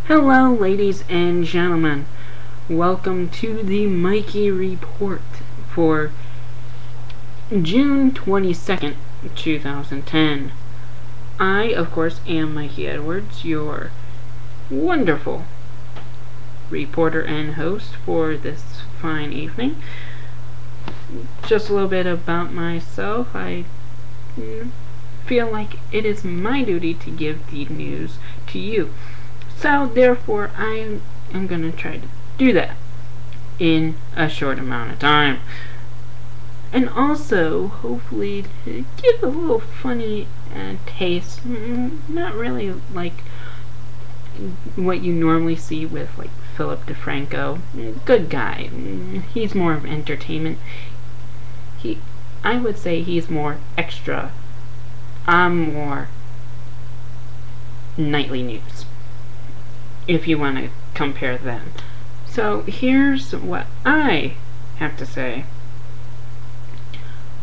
Hello, ladies and gentlemen. Welcome to the Mikey Report for June 22nd, 2010. I, of course, am Mikey Edwards, your wonderful reporter and host for this fine evening. Just a little bit about myself. I feel like it is my duty to give the news to you. So, therefore, I am going to try to do that in a short amount of time. And also, hopefully, to give a little funny taste. Not really like what you normally see with, like, Philip DeFranco. Good guy. He's more of entertainment. I would say he's more extra. I'm more nightly news, if you want to compare them. So here's what I have to say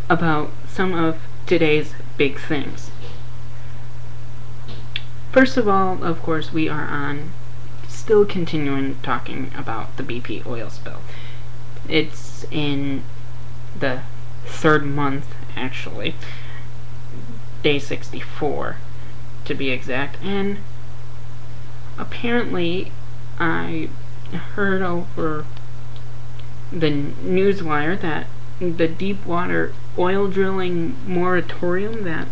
about some of today's big things. First of all, of course, we are still continuing talking about the BP oil spill. It's in the third month, actually, day 64 to be exact, and apparently I heard over the newswire that the deep water oil drilling moratorium that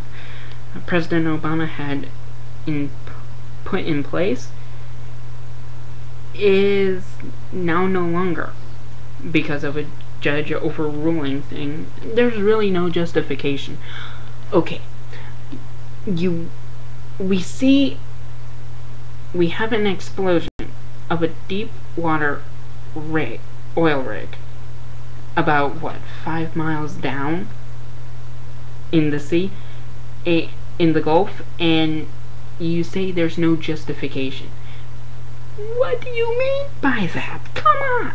President Obama had put in place is now no longer, because of a judge overruling thing. There's really no justification. Okay, we have an explosion of a deep water oil rig about 5 miles down in the sea, in the Gulf, and you say there's no justification. What do you mean by that? Come on!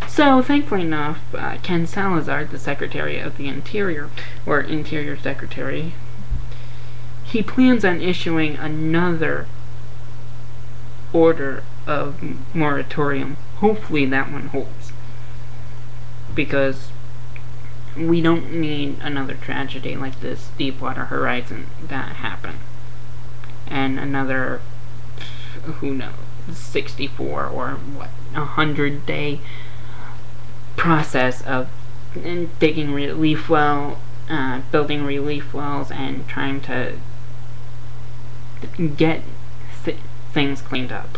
So, thankfully enough, Ken Salazar, the Secretary of the Interior, or Interior Secretary, he plans on issuing another order of moratorium. Hopefully that one holds, because we don't need another tragedy like this Deepwater Horizon that happened, and another, who knows, 64 or 100-day process of digging relief building relief wells and trying to get things cleaned up.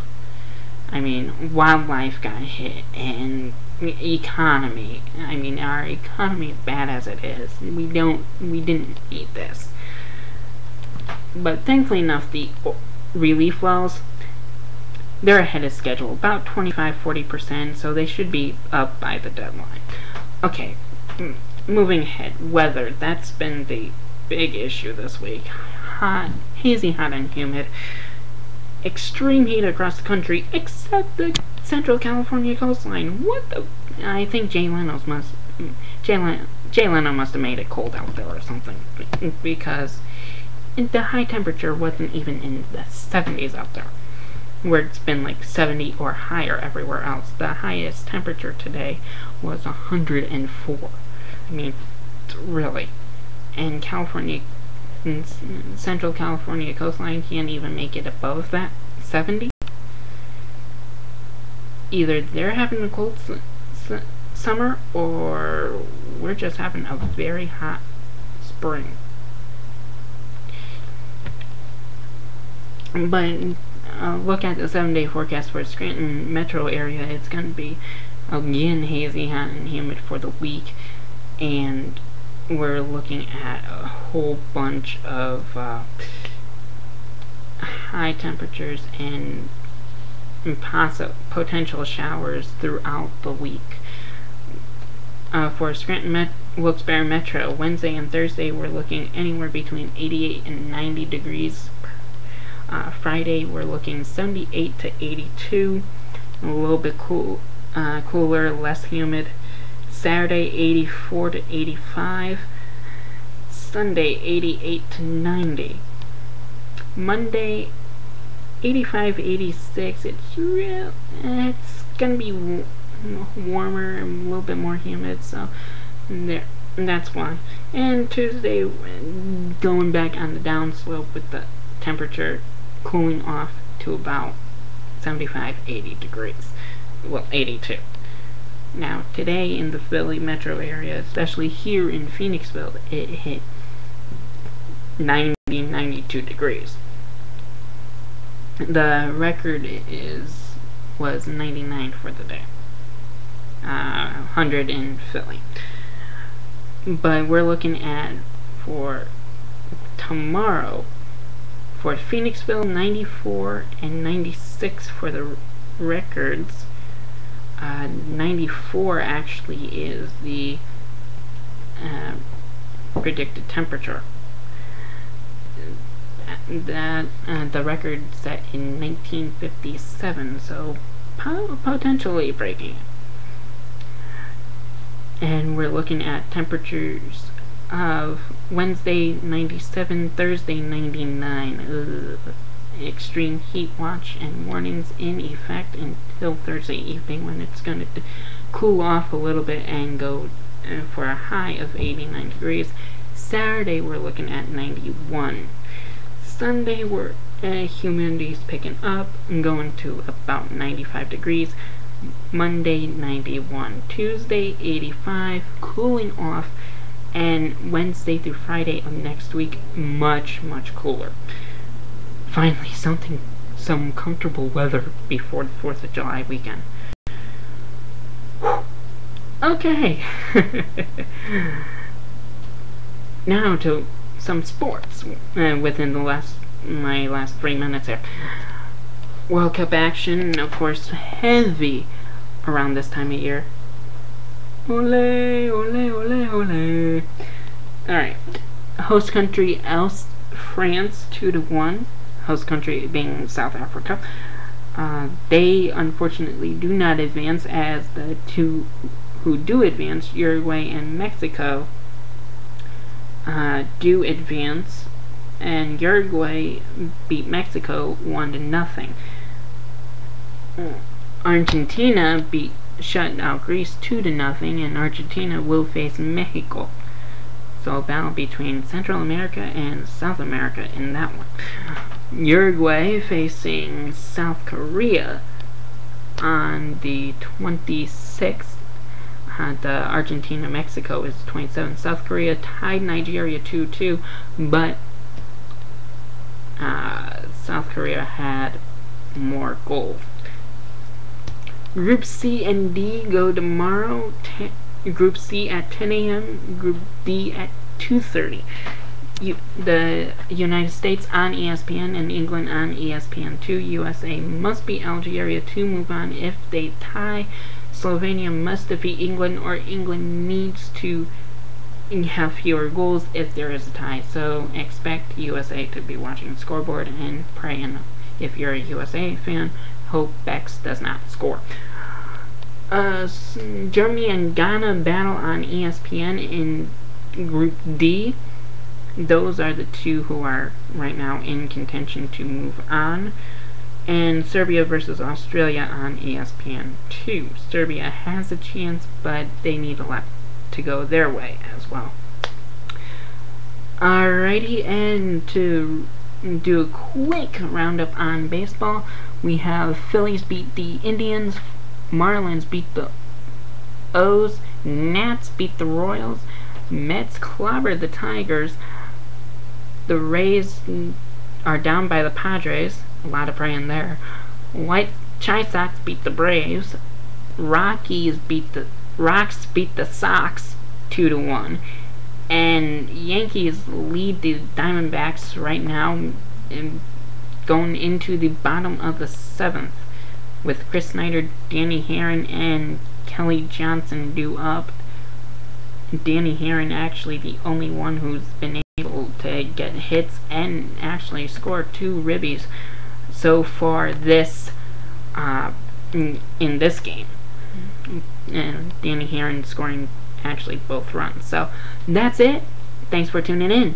I mean, wildlife got hit, and economy. I mean, our economy, bad as it is, we didn't need this. But thankfully enough, the relief wells, they're ahead of schedule, about 25-40%, so they should be up by the deadline. Okay, moving ahead. Weather, that's been the big issue this week. Hot, hazy, hot and humid. Extreme heat across the country, except the Central California coastline. What the? I think Jay Leno must have made it cold out there or something, because the high temperature wasn't even in the 70s out there, where it's been like 70 or higher everywhere else. The highest temperature today was 104. I mean, really. And Central California coastline can't even make it above that 70. Either they're having a cold summer, or we're just having a very hot spring. But look at the 7-day forecast for Scranton metro area. It's going to be again hazy, hot, and humid for the week, and we're looking at a whole bunch of high temperatures and potential showers throughout the week. For Scranton Wilkes-Barre Metro, Wednesday and Thursday we're looking anywhere between 88 and 90 degrees. Friday we're looking 78 to 82, a little bit cooler, less humid. Saturday 84 to 85. Sunday 88 to 90. Monday 85, 86. It's gonna be warmer and a little bit more humid, so there. That's why. And Tuesday, going back on the downslope with the temperature cooling off to about 75, 80 degrees. Well, 82. Now, today in the Philly metro area, especially here in Phoenixville, it hit 90, 92 degrees. The record was 99 for the day. 100 in Philly. But we're looking at, for tomorrow, for Phoenixville, 94 and 96 for the records. 94 actually is the predicted temperature. The record set in 1957, so potentially breaking it. And we're looking at temperatures of Wednesday 97, Thursday 99. Extreme heat watch and warnings in effect until Thursday evening, when it's going to cool off a little bit and go for a high of 89 degrees. Saturday we're looking at 91. Sunday humidity's picking up and going to about 95 degrees. Monday 91, Tuesday 85, cooling off, and Wednesday through Friday of next week much cooler. Finally, some comfortable weather before the 4th of July weekend. Okay. Now to some sports within my last 3 minutes here. World Cup action, of course, heavy around this time of year. Ole, ole, ole, ole. Alright. Host country France 2-1. Host country being South Africa. They unfortunately do not advance, as the two who do advance, Uruguay and Mexico, do advance, and Uruguay beat Mexico 1-0. Argentina shut out Greece 2-0, and Argentina will face Mexico. So a battle between Central America and South America in that one. Uruguay facing South Korea on the 26th. The Argentina-Mexico is 27th. South Korea tied Nigeria 2-2, but South Korea had more goals. Group C and D go tomorrow. Group C at 10 a.m. Group D at 2:30. The United States on ESPN and England on ESPN2. USA must beat Algeria to move on. If they tie, Slovenia must defeat England, or England needs to have fewer goals if there is a tie. So expect USA to be watching the scoreboard and praying, if you're a USA fan, hope Bex does not score. Germany and Ghana battle on ESPN in Group D. Those are the two who are right now in contention to move on. And Serbia versus Australia on ESPN2. Serbia has a chance, but they need a lot to go their way as well. Alrighty, and to do a quick roundup on baseball, we have Phillies beat the Indians, Marlins beat the O's, Nats beat the Royals, Mets clobbered the Tigers, the Rays are down by the Padres, a lot of praying there. White Sox beat the Braves, Rocks beat the Sox 2-1, and Yankees lead the Diamondbacks right now, going into the bottom of the 7th, with Chris Snyder, Danny Herron, and Kelly Johnson due up. Danny Herron actually the only one who's been able to get hits and actually score 2 ribbies so far this in this game, and Danny Herron scoring actually both runs. So that's it. Thanks for tuning in.